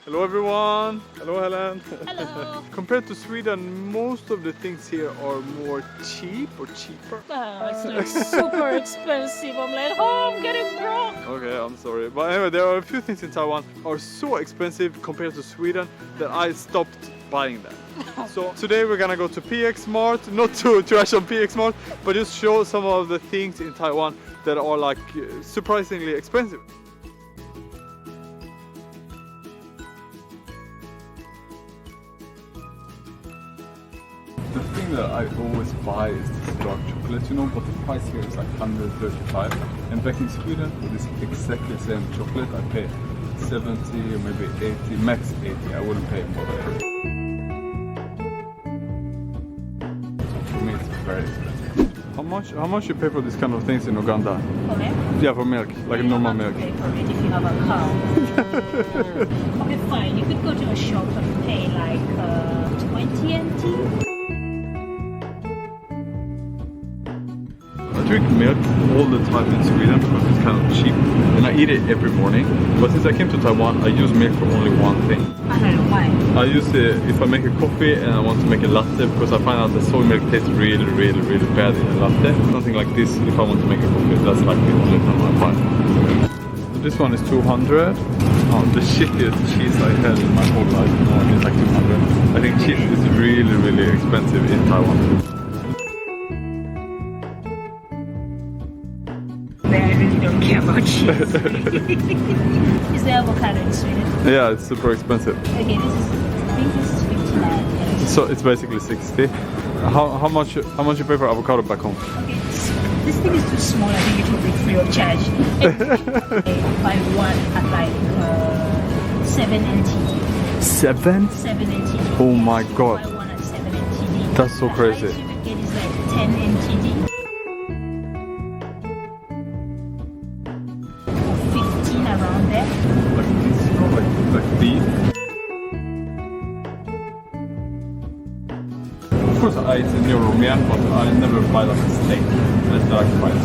Hello everyone! Hello Helen! Hello! Compared to Sweden, most of the things here are more cheap or cheaper. It's like super expensive. I'm like, oh, I'm getting broke. Okay, I'm sorry. But anyway, there are a few things in Taiwan are so expensive compared to Sweden that I stopped buying them. So today we're gonna go to PX Mart, not to trash on PX Mart, but just show some of the things in Taiwan that are like surprisingly expensive. The thing that I always buy is this dark chocolate, you know, but the price here is like 135. And back in Sweden, for this exactly same chocolate, I pay 70 or maybe 80, max 80. I wouldn't pay more than that. So for me, it's very expensive. How much you pay for this kind of things in Uganda? For milk? Yeah, for milk, like a normal milk. Pay for it if you have a cow. Okay, fine. You could go to a shop and pay like 20 NT. I drink milk all the time in Sweden because it's kind of cheap and I eat it every morning. But since I came to Taiwan, I use milk for only one thing. I don't know why. I use it if I make a coffee and I want to make a latte because I find out that soy milk tastes really bad in a latte. Something like this, if I want to make a coffee, that's like the only time I buy it. So this one is 200. Oh, the shittiest cheese I had in my whole life. It's like 200. I think cheese is really expensive in Taiwan. I really don't care about cheese. Is there avocado in Sweden? Yeah, it's super expensive. Okay, I think this is 59. So it's basically 60. How much you pay for avocado back home? Okay, this thing is too small. I think it will be free of charge. Buy one at like 7 NT. 7? 7 NT. Oh my god. Buy one at 7 NT. That's so crazy. The highest you could get is like 10 NT. Or 15 around there. Like this, you know, like beef. Of course I eat in European, but I never buy like a steak. That's like buy it.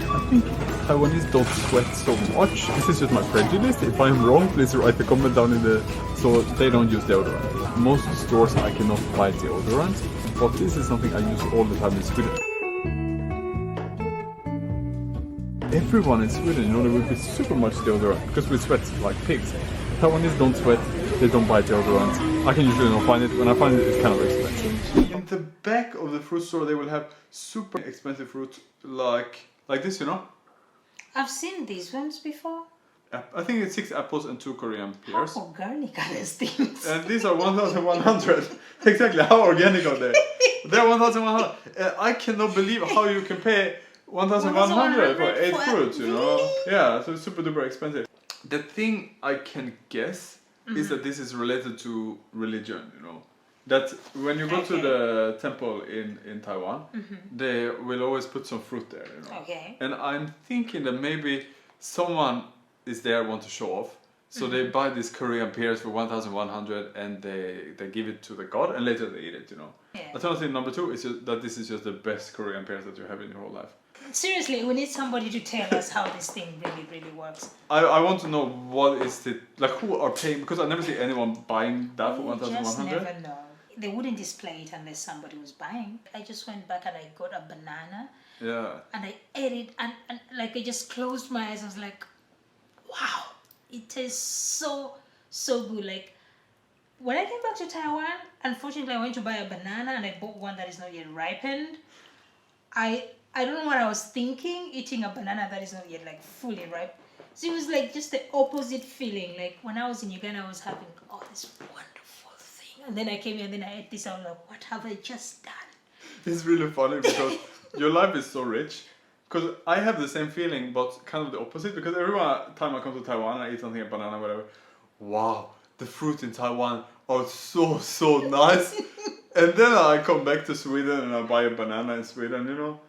I think Taiwanese don't sweat so much. This is just my prejudice. If I'm wrong, please write a comment down in the... So they don't use deodorant. Most stores I cannot buy deodorant, but this is something I use all the time in Sweden. Everyone in Sweden, you know, there will be super much deodorant because we sweat like pigs. Taiwanese don't sweat, they don't buy deodorant. I can usually not find it. When I find it, it's kind of expensive. In the back of the fruit store, they will have super expensive fruit like this, you know? I've seen these ones before. I think it's 6 apples and 2 Korean pears. How organic are these things? And these are 1,100. Exactly, how organic are they? They're 1,100. I cannot believe how you can pay 1,100 for 8 fruits, you know? Really? Yeah, so it's super duper expensive. The thing I can guess is that this is related to religion, you know? That when you go to the temple in Taiwan, they will always put some fruit there, you know? Okay. And I'm thinking that maybe someone is there want to show off. So they buy these Korean pears for 1,100 and they give it to the god and later they eat it, you know? Yeah. Alternative number 2 is just that this is just the best Korean pears that you have in your whole life. Seriously, we need somebody to tell us how this thing really works. I want to know what is it, like who are paying, because I never see anyone buying that for 1,100. Just never know. They wouldn't display it unless somebody was buying. I just went back and I got a banana. Yeah. And I ate it and like I just closed my eyes. I was like, wow, it tastes so good. Like when I came back to Taiwan, unfortunately I went to buy a banana and I bought one that is not yet ripened. I don't know what I was thinking, eating a banana that is not yet like fully ripe. So it was like just the opposite feeling. Like when I was in Uganda, I was having this wonderful thing. And then I came here and then I ate this. I was like, what have I just done? It's really funny because your life is so rich. Because I have the same feeling, but kind of the opposite. Because every time I come to Taiwan, I eat something, a banana, whatever. Wow, the fruit in Taiwan are so nice. And then I come back to Sweden and I buy a banana in Sweden, you know.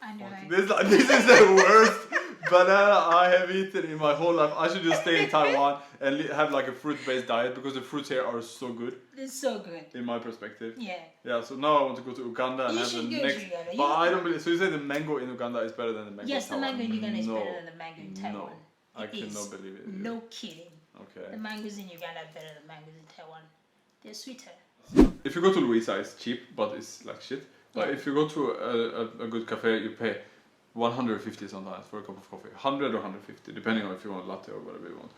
And you're like, This is the worst banana I have eaten in my whole life. I should just stay in Taiwan and have like a fruit-based diet because the fruits here are so good. it's so good. In my perspective. Yeah. Yeah, so now I want to go to Uganda and You have should the go to next. Uganda. But I don't believe. So you say the mango in Uganda is better than the mango Yes, in the Taiwan? mango in Uganda is No, better than the mango in Taiwan. No, I It is. cannot believe it. No kidding. Okay. The mangoes in Uganda are better than mangoes in Taiwan. They're sweeter. If you go to Louisa, it's cheap, but it's like shit. But Yeah. if you go to a good cafe, you pay 150 sometimes for a cup of coffee. 100 or 150, depending on if you want latte or whatever you want.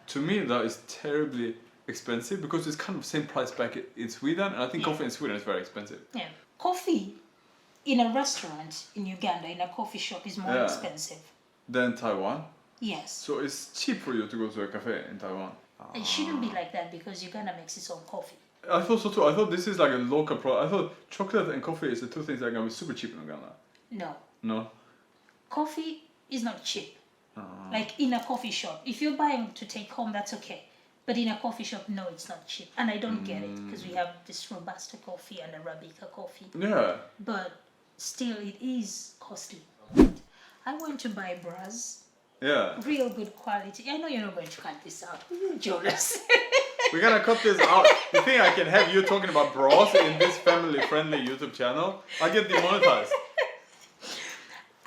To me, that is terribly expensive because it's kind of same price back in Sweden, and I think coffee in Sweden is very expensive. Yeah. Coffee in a restaurant in Uganda, in a coffee shop, is more expensive. Then Taiwan. Yes. So it's cheap for you to go to a cafe in Taiwan. It shouldn't be like that because Uganda makes its own coffee. I thought so too. I thought this is like a local product. I thought chocolate and coffee is the two things that are gonna be super cheap in Uganda. No. No. Coffee is not cheap. Like in a coffee shop. If you're buying to take home, that's okay. But in a coffee shop, no, it's not cheap. And I don't get it because we have this Robusta coffee and Arabica coffee. Yeah. But still, it is costly. I went to buy bras. Yeah. Real good quality. I know you're not going to cut this out. Jonas. We're gonna cut this out. You think I can have you talking about bras in this family-friendly YouTube channel? I get demonetized.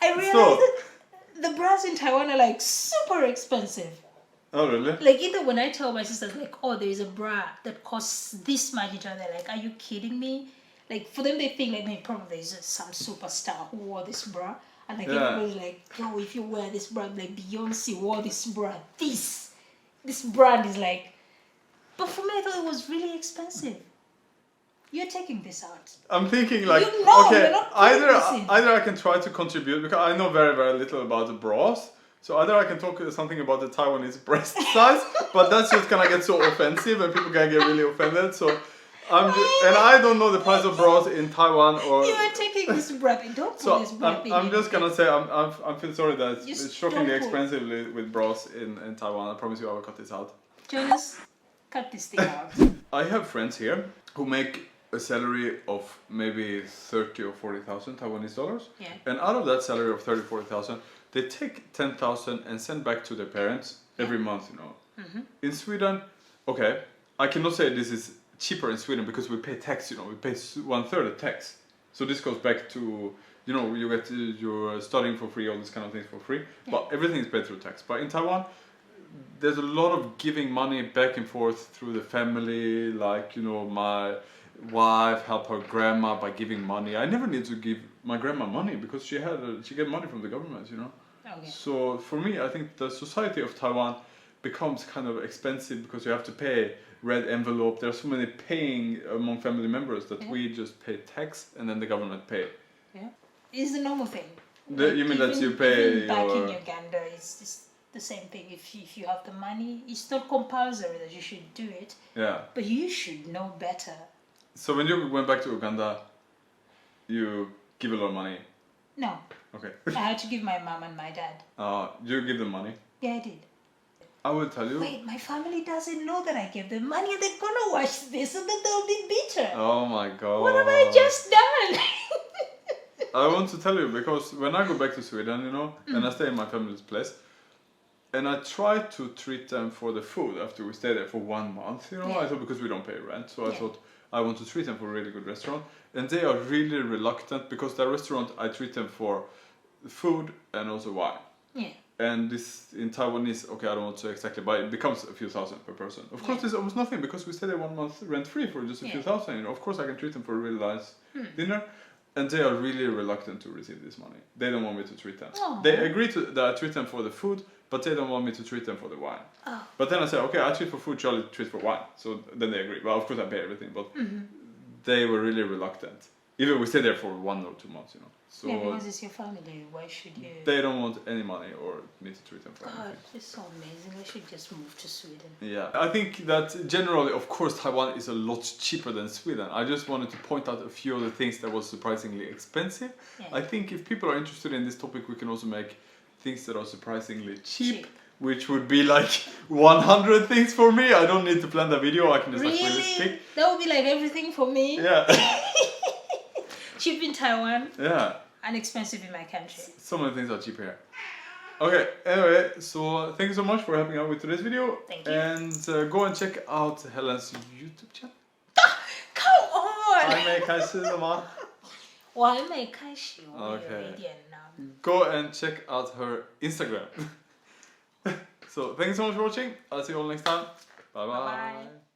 I realized that the bras in Taiwan are like super expensive. Oh really? Like either when I tell my sisters like, oh, there is a bra that costs this much, they're like, are you kidding me? Like for them, they think like maybe probably there's some superstar who wore this bra, and like everybody's like, yo, if you wear this bra, like Beyonce wore this bra, this brand is like. But for me, I thought it was really expensive. You're taking this out. I'm thinking like, you know, okay, you're not either I can try to contribute because I know very, very little about the bras. So either I can talk something about the Taiwanese breast size, but that's just gonna get so offensive and people can get really offended. So and I don't know the price of bras in Taiwan or. You are taking this bra. Don't put this bra. I'm just gonna say I feel sorry that Just it's shockingly don't expensive with bras in Taiwan. I promise you I will cut this out. Jonas, cut this thing out. I have friends here who make a salary of maybe 30 or 40,000 Taiwanese dollars. Yeah. And out of that salary of 30, 40,000, they take 10,000 and send back to their parents every month, you know. In Sweden, okay, I cannot say this is cheaper in Sweden because we pay tax, you know, we pay 1/3 of tax. So this goes back to, you know, you get you're studying for free, all these kind of things for free, but everything is paid through tax. But in Taiwan, there's a lot of giving money back and forth through the family, like, you know, my wife helped her grandma by giving money. I never need to give my grandma money because she get money from the government, you know. Okay. So for me, I think the society of Taiwan becomes kind of expensive because you have to pay red envelope. There's so many paying among family members that we just pay tax and then the government pay. Yeah, it's the normal thing. You mean that you pay even back in Uganda, it's just the same thing. If you have the money, it's not compulsory that you should do it. Yeah. But you should know better. So when you went back to Uganda, you give a lot of money? No. Okay. I had to give my mom and my dad. You give them money? Yeah, I did. I will tell you. Wait, my family doesn't know that I gave them money and they're gonna watch this and then they'll be bitter. Oh my god. What have I just done? I want to tell you because when I go back to Sweden, you know, and I stay in my family's place, and I try to treat them for the food after we stay there for 1 month, you know, I thought because we don't pay rent, so I thought I want to treat them for a really good restaurant, and they are really reluctant because the restaurant I treat them for food and also wine. Yeah. And this in Taiwanese, okay, I don't want to exactly buy it becomes a few thousand per person. Of course, it's almost nothing because we stay there 1 month rent free for just a few thousand. You know, of course, I can treat them for a really nice dinner, and they are really reluctant to receive this money. They don't want me to treat them. They agree that I treat them for the food, but they don't want me to treat them for the wine. But then I say, okay, I treat for food, Charlie treat for wine. So then they agree. Well, of course, I pay everything, but they were really reluctant. Even we stay there for 1 or 2 months, you know. So yeah, because it's your family. Why should you? They don't want any money or need to treat them for anything. God, it's so amazing. I should just move to Sweden. Yeah, I think that generally, of course, Taiwan is a lot cheaper than Sweden. I just wanted to point out a few of the things that was surprisingly expensive. Yeah. I think if people are interested in this topic, we can also make things that are surprisingly cheap. Which would be like 100 things for me. I don't need to plan the video. I can just like really speak. That would be like everything for me. Yeah. Cheap in Taiwan. Yeah. And expensive in my country. So many things are cheap here. Okay, anyway, so thank you so much for helping out with today's video. Thank you. And go and check out Helena's YouTube channel. Come on! 还没开始的吗？我还没开始，我有一点呢。Go and check out her Instagram. So thanks so much for watching. I'll see you all next time. Bye bye. Bye-bye.